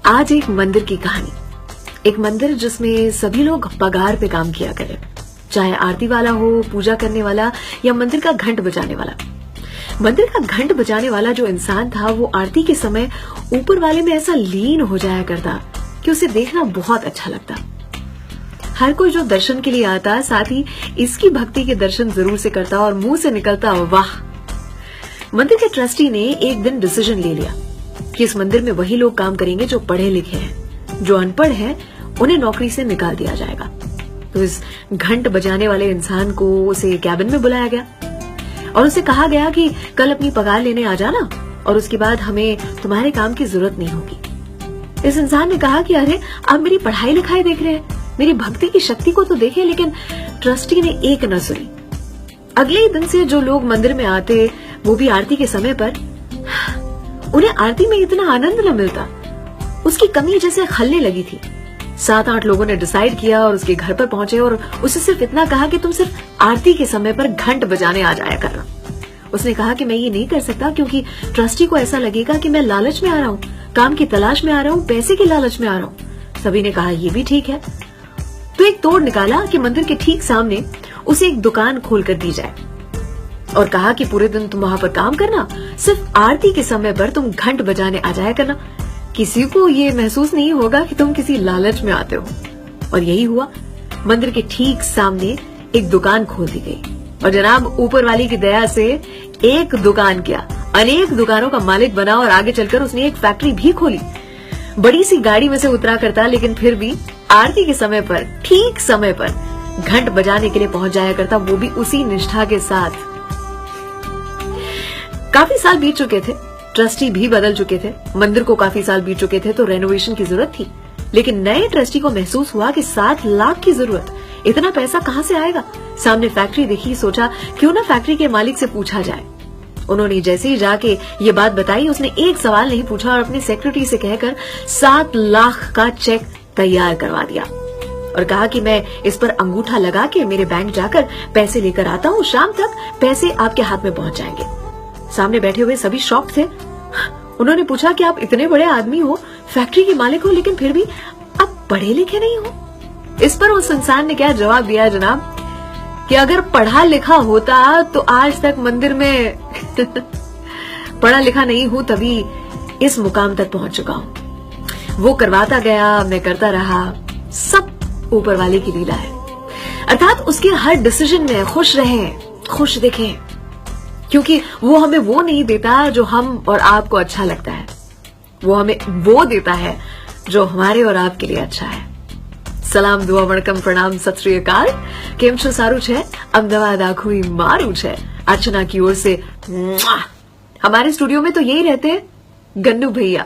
आज एक मंदिर की कहानी। एक मंदिर जिसमें सभी लोग पगार पे काम किया करें, चाहे आरती वाला हो, पूजा करने वाला या मंदिर का घंट बजाने वाला। मंदिर का घंट बजाने वाला जो इंसान था वो आरती के समय ऊपर वाले में ऐसा लीन हो जाया करता कि उसे देखना बहुत अच्छा लगता। हर कोई जो दर्शन के लिए आता साथ ही इसकी भक्ति के दर्शन जरूर से करता और मुंह से निकलता वाह। मंदिर के ट्रस्टी ने एक दिन डिसीजन ले लिया कि इस मंदिर में वही लोग काम करेंगे जो पढ़े लिखे हैं, जो अनपढ़ हैं उन्हें नौकरी से निकाल दिया जाएगा। तो इस घंट बजाने वाले इंसान को उसे कैबिन में बुलाया गया और उसे कहा गया कि कल अपनी पगार लेने आ जाना और उसके बाद हमें तुम्हारे काम की जरूरत नहीं होगी। इस इंसान ने कहा कि अरे आप मेरी पढ़ाई लिखाई देख रहे हैं, मेरी भक्ति की शक्ति को तो देखें। लेकिन ट्रस्टी ने एक न सुनी। अगले दिन से जो लोग मंदिर में आते वो भी आरती के समय पर, उन्हें आरती में इतना आनंद न मिलता। उसकी कमी जैसे खलने लगी थी। 7-8 लोगों ने डिसाइड किया और उसके घर पर पहुंचे और उसे सिर्फ इतना कहा कि तुम सिर्फ आरती के समय पर घंट बजाने आ जाया करना। उसने कहा कि मैं ये नहीं कर सकता क्योंकि ट्रस्टी को ऐसा लगेगा कि मैं लालच में आ रहा हूँ, काम की तलाश में आ रहा हूँ, पैसे की लालच में आ रहा हूँ। सभी ने कहा ये भी ठीक है। तो एक तोड़ निकाला कि मंदिर के ठीक सामने उसे एक दुकान खोल कर दी जाए और कहा कि पूरे दिन तुम वहां पर काम करना, सिर्फ आरती के समय पर तुम घंट बजाने आ जाया करना। किसी को ये महसूस नहीं होगा कि तुम किसी लालच में आते हो। और यही हुआ। मंदिर के ठीक सामने एक दुकान खोल दी गई और जनाब ऊपर वाली की दया से एक दुकान क्या अनेक दुकानों का मालिक बना और आगे चलकर उसने एक फैक्ट्री भी खोली। बड़ी सी गाड़ी में से उतरा करता लेकिन फिर भी आरती के समय पर ठीक समय पर घंट बजाने के लिए पहुंच जाया करता, वो भी उसी निष्ठा के साथ। काफी साल बीत चुके थे, ट्रस्टी भी बदल चुके थे, मंदिर को काफी साल बीत चुके थे तो रेनोवेशन की जरूरत थी। लेकिन नए ट्रस्टी को महसूस हुआ कि 7 लाख की जरूरत, इतना पैसा कहां से आएगा। सामने फैक्ट्री देखी, सोचा क्यों ना फैक्ट्री के मालिक से पूछा जाए। उन्होंने जैसे ही जाके ये बात बताई, उसने एक सवाल नहीं पूछा और अपनी सेक्रेटरी से कहकर 7 लाख का चेक तैयार करवा दिया और कहा कि मैं इस पर अंगूठा लगा के मेरे बैंक जाकर पैसे लेकर आता हूँ, शाम तक पैसे आपके हाथ में पहुंच जाएंगे। सामने बैठे हुए सभी शॉक्ड थे। उन्होंने पूछा कि आप इतने बड़े आदमी हो, फैक्ट्री के मालिक हो, लेकिन फिर भी आप पढ़े लिखे नहीं हो। इस पर उस इंसान ने क्या जवाब दिया जनाब कि अगर पढ़ा लिखा होता तो आज तक मंदिर में पढ़ा लिखा नहीं हूं तभी इस मुकाम तक पहुंच चुका हूं। वो करवाता गया, मैं करता रहा, सब ऊपर वाले की लीला है। अर्थात उसके हर डिसीजन में खुश रहें, खुश दिखें, क्योंकि वो हमें वो नहीं देता जो हम और आपको अच्छा लगता है, वो हमें वो देता है जो हमारे और आपके लिए अच्छा है। सलाम, दुआ, वणकम, प्रणाम, सत श्री अकाल। केम छो, सारू छे? अमदावाद आखुई मारू छे। अर्चना की ओर से। हमारे स्टूडियो में तो यही रहते हैं गन्नू भैया।